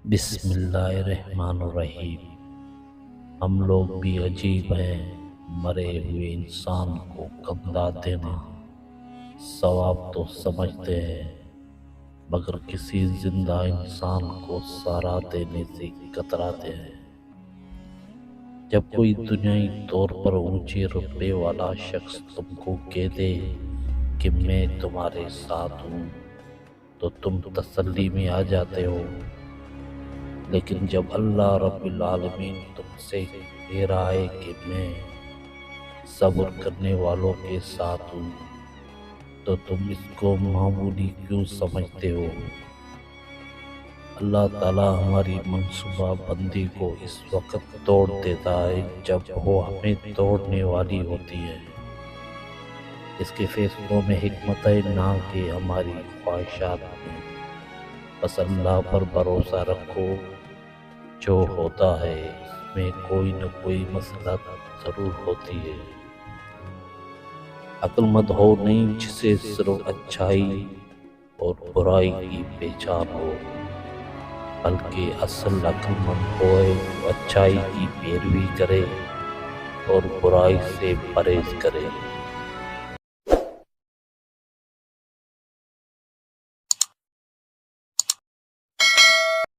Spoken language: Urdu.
بسم اللہ الرحمن الرحیم۔ ہم لوگ بھی عجیب ہیں، مرے ہوئے انسان کو کندھا دینا ثواب تو سمجھتے ہیں، مگر کسی زندہ انسان کو سہارا دینے سے کتراتے ہیں۔ جب کوئی دنیائی طور پر اونچے رتبے والا شخص تم کو کہہ دے کہ میں تمہارے ساتھ ہوں تو تم تسلی میں آ جاتے ہو، لیکن جب اللہ رب العالمین تم سے کہہ رہا ہے کہ میں صبر کرنے والوں کے ساتھ ہوں تو تم اس کو معمولی کیوں سمجھتے ہو؟ اللہ تعالیٰ ہماری منصوبہ بندی کو اس وقت توڑ دیتا ہے جب وہ ہمیں توڑنے والی ہوتی ہے۔ اس کے فیصلوں میں حکمت ہے، نہ کہ ہماری خواہشات میں۔ بس اللہ پر بھروسہ رکھو، جو ہوتا ہے اس میں کوئی نہ کوئی مصلحت ضرور ہوتی ہے۔ عقل مند ہو نہیں جسے صرف اچھائی اور برائی کی پہچان ہو، بلکہ اصل عقل مند ہو جو اچھائی کی پیروی کرے اور برائی سے پرہیز کرے۔